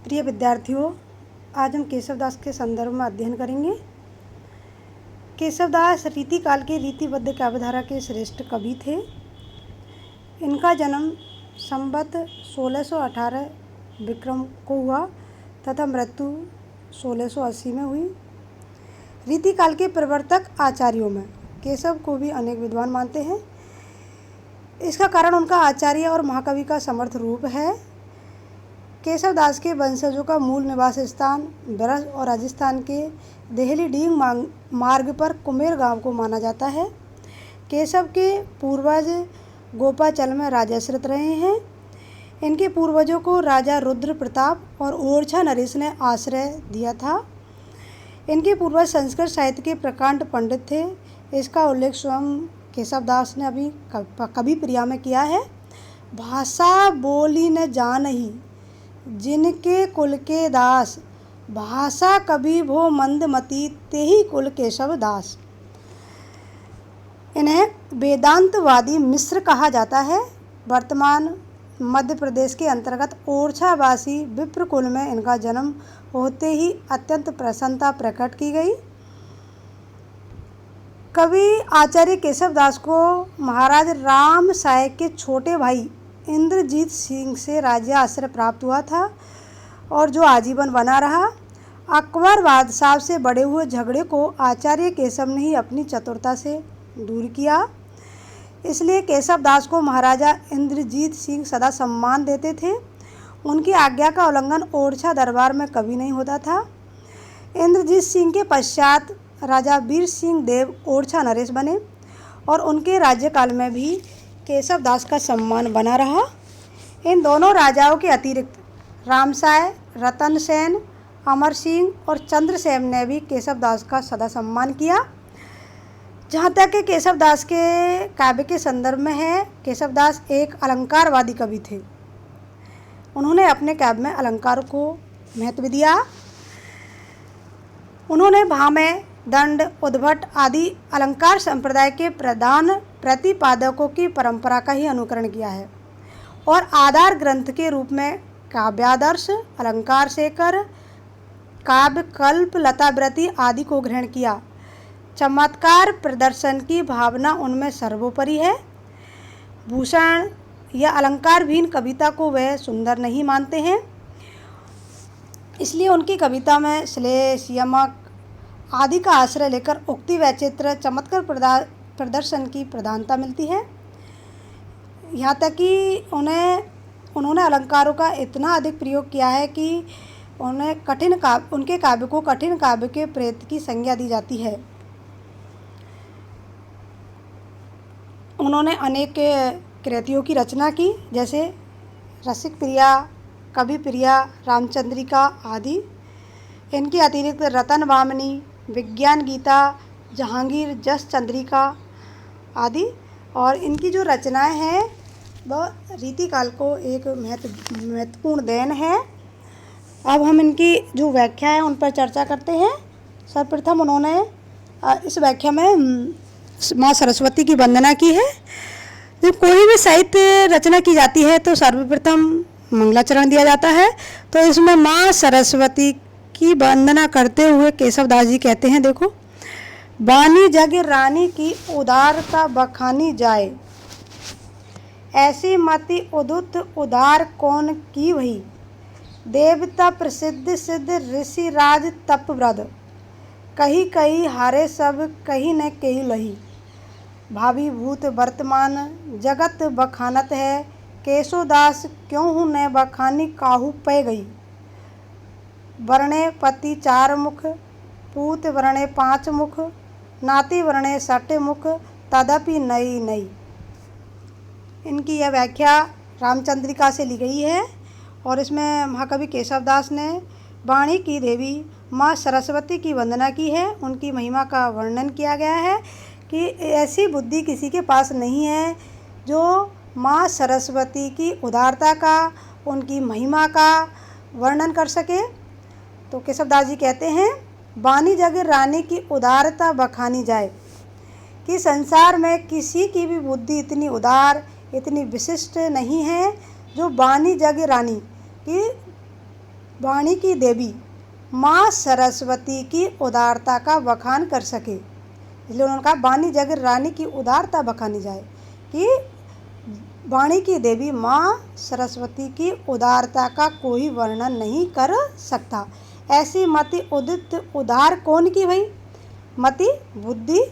प्रिय विद्यार्थियों, आज हम केशवदास के संदर्भ में अध्ययन करेंगे। केशवदास रीतिकाल के रीतिबद्ध काव्यधारा के श्रेष्ठ कवि थे। इनका जन्म संवत 1618 विक्रम को हुआ तथा मृत्यु 1680 में हुई। रीतिकाल के प्रवर्तक आचार्यों में केशव को भी अनेक विद्वान मानते हैं। इसका कारण उनका आचार्य और महाकवि का समर्थ रूप है। केशवदास के वंशजों का मूल निवास स्थान ब्रज और राजस्थान के देहली डींग मार्ग पर कुमेर गांव को माना जाता है। केशव के पूर्वज गोपाचल में राजाश्रित रहे हैं। इनके पूर्वजों को राजा रुद्र प्रताप और ओरछा नरेश ने आश्रय दिया था। इनके पूर्वज संस्कृत साहित्य के प्रकांड पंडित थे। इसका उल्लेख स्वयं केशवदास ने अभी कवि प्रिया में किया है। भाषा बोली न जानही जिनके कुल के दास, भाषा कवि भो मंदमती तेहि कुल केशव दास। इन्हें वेदांतवादी मिश्र कहा जाता है। वर्तमान मध्य प्रदेश के अंतर्गत ओरछावासी विप्र कुल में इनका जन्म होते ही अत्यंत प्रसन्नता प्रकट की गई। कवि आचार्य केशवदास को महाराज राम साय के छोटे भाई इंद्रजीत सिंह से राज्य आश्रय प्राप्त हुआ था और जो आजीवन बना रहा। अकबर बादशाह से बड़े हुए झगड़े को आचार्य केशव ने ही अपनी चतुरता से दूर किया। इसलिए केशवदास को महाराजा इंद्रजीत सिंह सदा सम्मान देते थे। उनकी आज्ञा का उल्लंघन ओरछा दरबार में कभी नहीं होता था। इंद्रजीत सिंह के पश्चात राजा वीर सिंह देव ओरछा नरेश बने और उनके राज्यकाल में भी केशवदास का सम्मान बना रहा। इन दोनों राजाओं के अतिरिक्त रामसाय, रतन सेन, अमर सिंह और चंद्रसेन ने भी केशवदास का सदा सम्मान किया। जहाँ तक कि केशवदास के काव्य के संदर्भ में है, केशवदास एक अलंकारवादी कवि थे। उन्होंने अपने काव्य में अलंकार को महत्व दिया। उन्होंने भामह, दंड, उद्भट आदि अलंकार संप्रदाय के प्रधान प्रतिपादकों की परंपरा का ही अनुकरण किया है और आधार ग्रंथ के रूप में काव्यादर्श, अलंकार शेखर, काव्य कल्प, लताव्रती आदि को ग्रहण किया। चमत्कार प्रदर्शन की भावना उनमें सर्वोपरि है। भूषण या अलंकार भीन कविता को वह सुंदर नहीं मानते हैं। इसलिए उनकी कविता में श्लेष, यमक आदि का आश्रय लेकर उक्ति, वैचित्र, चमत्कार प्रदर्शन की प्रधानता मिलती है। यहाँ तक कि उन्होंने अलंकारों का इतना अधिक प्रयोग किया है कि उनके काव्य को कठिन काव्य के प्रेत की संज्ञा दी जाती है। उन्होंने अनेक कृतियों की रचना की, जैसे रसिक प्रिया, कवि प्रिया, रामचंद्रिका आदि। इनके अतिरिक्त रतन वामनी, विज्ञान गीता, जहांगीर जस चंद्रिका आदि। और इनकी जो रचनाएं हैं वह रीतिकाल को एक महत्वपूर्ण देन है। अब हम इनकी जो व्याख्या है उन पर चर्चा करते हैं। सर्वप्रथम उन्होंने इस व्याख्या में माँ सरस्वती की वंदना की है। जब कोई भी साहित्य रचना की जाती है तो सर्वप्रथम मंगलाचरण दिया जाता है। तो इसमें माँ सरस्वती की वंदना करते हुए केशवदास जी कहते हैं, देखो, बानी जग रानी की उदारता बखानी जाए, ऐसी मति उदुत उदार कौन की वही, देवता प्रसिद्ध सिद्ध ऋषि राज तपव्रत, कही कही हारे सब कही न कही लही, भावी भूत वर्तमान जगत बखानत है, केशवदास क्यों हूँ न बखानी काहू पै गई, वर्णे पति 4 मुख, पूत वर्णे 5 मुख, नाती वर्णे 6 मुख, तदपि नई नई। इनकी यह व्याख्या रामचंद्रिका से ली गई है और इसमें महाकवि केशवदास ने वाणी की देवी माँ सरस्वती की वंदना की है। उनकी महिमा का वर्णन किया गया है कि ऐसी बुद्धि किसी के पास नहीं है जो माँ सरस्वती की उदारता का, उनकी महिमा का वर्णन कर सके। तो केशवदास जी कहते हैं, बानी जग रानी की उदारता बखानी जाए, कि संसार में किसी की भी बुद्धि इतनी उदार, इतनी विशिष्ट नहीं है जो बानी जग रानी की वाणी की देवी माँ सरस्वती की उदारता का बखान कर सके, इसलिए उन्होंने कहा वाणी जगत रानी की उदारता बखानी जाए कि वाणी की देवी माँ सरस्वती की उदारता का कोई वर्णन नहीं कर सकता। ऐसी मति उदित उदार कौन की भाई, मति बुद्धि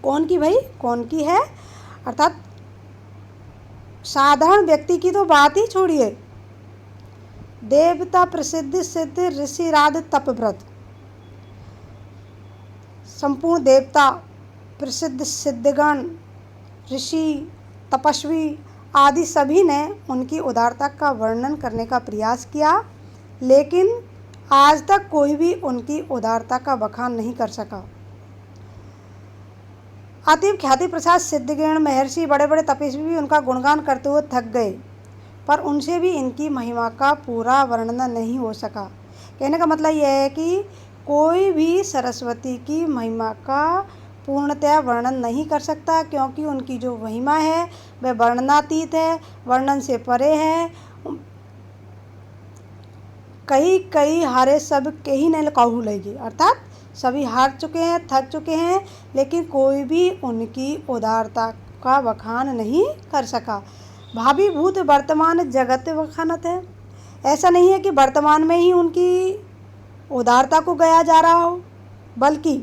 कौन की भाई, कौन की है, अर्थात साधारण व्यक्ति की तो बात ही छोड़िए, देवता प्रसिद्ध सिद्ध ऋषि राध तपव्रत, संपूर्ण देवता प्रसिद्ध सिद्धगण ऋषि तपस्वी आदि सभी ने उनकी उदारता का वर्णन करने का प्रयास किया, लेकिन आज तक कोई भी उनकी उदारता का बखान नहीं कर सका। अतीब ख्याति प्रसाद सिद्धगण महर्षि बड़े बड़े तपस्वी भी उनका गुणगान करते हुए थक गए, पर उनसे भी इनकी महिमा का पूरा वर्णन नहीं हो सका। कहने का मतलब यह है कि कोई भी सरस्वती की महिमा का पूर्णतः वर्णन नहीं कर सकता, क्योंकि उनकी जो महिमा है वह वर्णनातीत है, वर्णन से परे है। कई हारे सब के ही नहीं कहू लगी, अर्थात सभी हार चुके हैं, थक चुके हैं, लेकिन कोई भी उनकी उदारता का बखान नहीं कर सका। भावी भूत वर्तमान जगत बखानत है, ऐसा नहीं है कि वर्तमान में ही उनकी उदारता को गाया जा रहा हो, बल्कि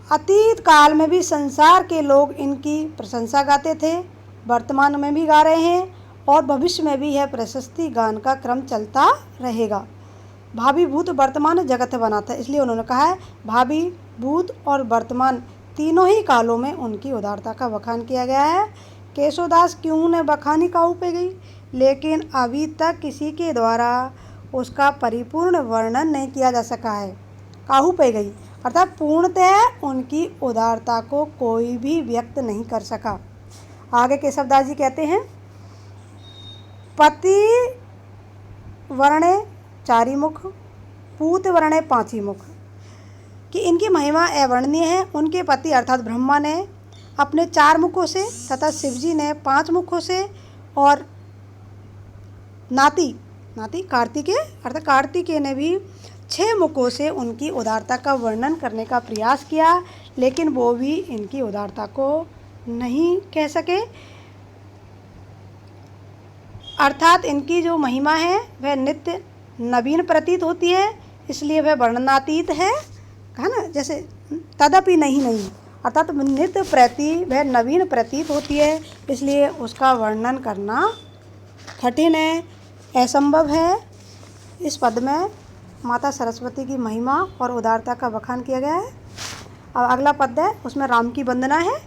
अतीत काल में भी संसार के लोग इनकी प्रशंसा गाते थे, वर्तमान में भी गा रहे हैं और भविष्य में भी यह प्रशस्ति गान का क्रम चलता रहेगा। भावी भूत वर्तमान जगत बनाता है, इसलिए उन्होंने कहा है भावी भूत और वर्तमान तीनों ही कालों में उनकी उदारता का बखान किया गया है। केशवदास क्यों ने बखानी काहू पे गई, लेकिन अभी तक किसी के द्वारा उसका परिपूर्ण वर्णन नहीं किया जा सका है। काहू पे गई अर्थात पूर्णतः उनकी उदारता को कोई भी व्यक्त नहीं कर सका। आगे केशवदास जी कहते हैं, पति वर्णे चारी मुख, पूत वर्णे पांची मुख, कि इनकी महिमा अवर्णनीय है। उनके पति अर्थात ब्रह्मा ने अपने 4 मुखों से तथा शिवजी ने 5 मुखों से और नाती कार्तिकेय अर्थात कार्तिकेय ने भी 6 मुखों से उनकी उदारता का वर्णन करने का प्रयास किया, लेकिन वो भी इनकी उदारता को नहीं कह सके। अर्थात इनकी जो महिमा है वह नित्य नवीन प्रतीत होती है, इसलिए वह वर्णनातीत है, कहा ना, जैसे तदपि नहीं अर्थात नित्य प्रति वह नवीन प्रतीत होती है, इसलिए उसका वर्णन करना कठिन है, असंभव है। इस पद में माता सरस्वती की महिमा और उदारता का बखान किया गया है। अब अगला पद है, उसमें राम की वंदना है।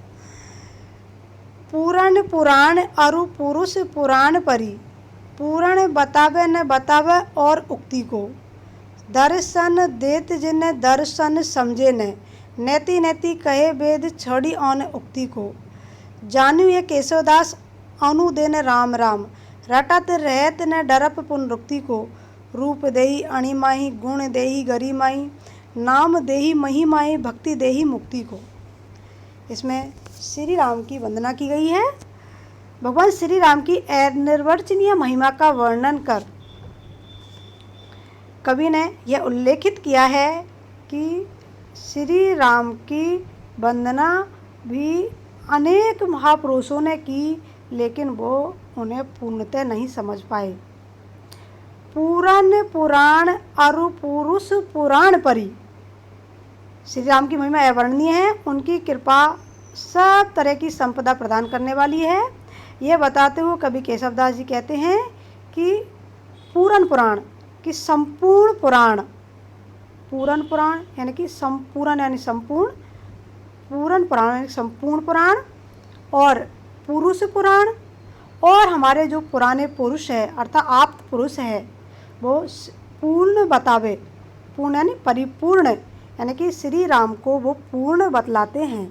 पूरण पुराण अरु पुरुष पुराण परी, पूरण बतावे न बतावे और उक्ति को, दर्शन देत जिन्हें दर्शन समझे न, नेति नेति कहे वेद छड़ी ऑन उक्ति को, जानू ये केशवदास अनुदेन राम राम, रटत रहत न डरप पुनरुक्ति को, रूप देही अणिमाही गुण देही गरिमाही, नाम देही महिमाही भक्ति देही मुक्ति को। इसमें श्री राम की वंदना की गई है। भगवान श्री राम की अनिर्वचनीय महिमा का वर्णन कर कवि ने यह उल्लेखित किया है कि श्री राम की वंदना भी अनेक महापुरुषों ने की, लेकिन वो उन्हें पूर्णतः नहीं समझ पाए। पूरन पुराण अरु पुरुष पुराण परी, श्री राम की महिमा अवर्णनीय है। उनकी कृपा सब तरह की संपदा प्रदान करने वाली है। यह बताते हुए कवि केशवदास जी कहते हैं कि पूरन पुराण कि संपूर्ण पुराण, पूरन पुराण यानी कि संपूर्ण यानी संपूर्ण, पूरन पुराण यानी संपूर्ण पुराण, और पुरुष पुराण, और हमारे जो पुराने पुरुष है अर्थात आप्त पुरुष है वो पूर्ण बतावे, पूर्ण यानी परिपूर्ण, यानी कि श्री राम को वो पूर्ण बतलाते हैं।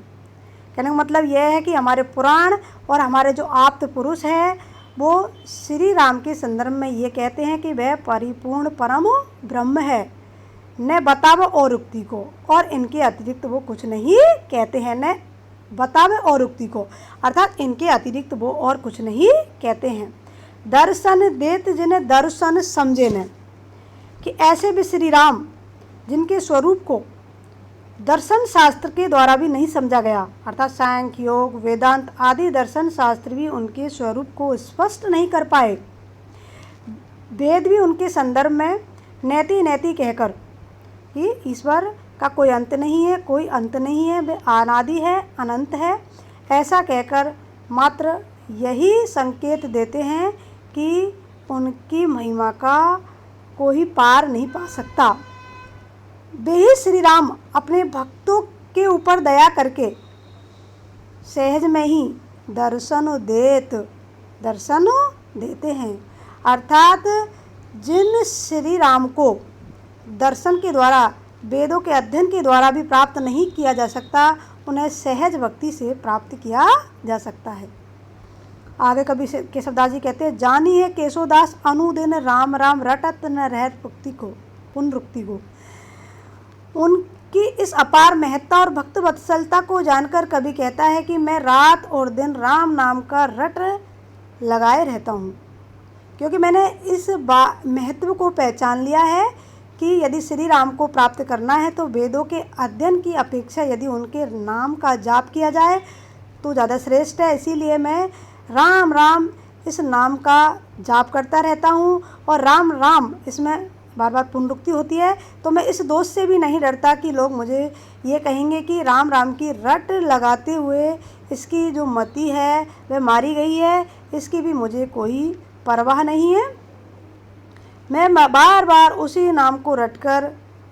कहने का मतलब यह है कि हमारे पुराण और हमारे जो आप्त पुरुष है वो श्री राम के संदर्भ में ये कहते हैं कि वह परिपूर्ण परम ब्रह्म है, न बतावे और उक्ति को, और इनके अतिरिक्त वो कुछ नहीं कहते हैं, न बतावे और उक्ति को, अर्थात इनके अतिरिक्त वो और कुछ नहीं कहते हैं। दर्शन देत जिन्हें दर्शन समझे न, कि ऐसे भी श्री राम जिनके स्वरूप को दर्शन शास्त्र के द्वारा भी नहीं समझा गया, अर्थात सांख्य योग वेदांत आदि दर्शन शास्त्र भी उनके स्वरूप को स्पष्ट नहीं कर पाए। वेद भी उनके संदर्भ में नैति नैति कहकर कि ईश्वर का कोई अंत नहीं है, कोई अंत नहीं है, वे अनादि है, अनंत है, ऐसा कहकर मात्र यही संकेत देते हैं कि उनकी महिमा का कोई पार नहीं पा सकता। वे ही श्री राम अपने भक्तों के ऊपर दया करके सहज में ही दर्शन देते हैं, अर्थात जिन श्री राम को दर्शन के द्वारा, वेदों के अध्ययन के द्वारा भी प्राप्त नहीं किया जा सकता, उन्हें सहज भक्ति से प्राप्त किया जा सकता है। आगे कवि केशवदास जी कहते हैं, जानी है केशवदास अनुदिन राम राम रटत न रहत पुनरुक्ति को। उनकी इस अपार महत्ता और भक्त वत्सलता को जानकर कवि कहता है कि मैं रात और दिन राम नाम का रट लगाए रहता हूँ, क्योंकि मैंने इस महत्व को पहचान लिया है कि यदि श्री राम को प्राप्त करना है तो वेदों के अध्ययन की अपेक्षा यदि उनके नाम का जाप किया जाए तो ज़्यादा श्रेष्ठ है। इसीलिए मैं राम राम इस नाम का जाप करता रहता हूँ, और राम राम इसमें बार बार पुनरुक्ति होती है, तो मैं इस दोष से भी नहीं डरता कि लोग मुझे ये कहेंगे कि राम राम की रट लगाते हुए इसकी जो मति है वह मारी गई है, इसकी भी मुझे कोई परवाह नहीं है। मैं बार बार उसी नाम को रटकर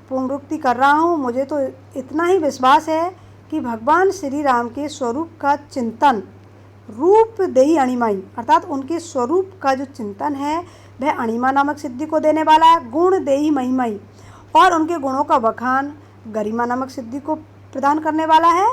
पुनरुक्ति कर रहा हूँ। मुझे तो इतना ही विश्वास है कि भगवान श्री राम के स्वरूप का चिंतन रूप देही अणिमाई, अर्थात उनके स्वरूप का जो चिंतन है वह अणिमा नामक सिद्धि को देने वाला है। गुण देही महिमाई, और उनके गुणों का बखान गरिमा नामक सिद्धि को प्रदान करने वाला है।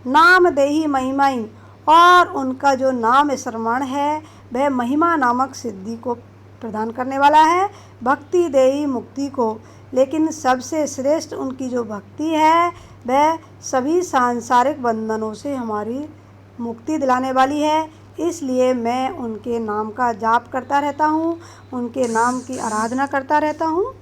नाम देही महिमाई, और उनका जो नाम श्रवण है वह महिमा नामक सिद्धि को प्रदान करने वाला है। भक्ति देही मुक्ति को, लेकिन सबसे श्रेष्ठ उनकी जो भक्ति है वह सभी सांसारिक बंधनों से हमारी मुक्ति दिलाने वाली है। इसलिए मैं उनके नाम का जाप करता रहता हूँ, उनके नाम की आराधना करता रहता हूँ।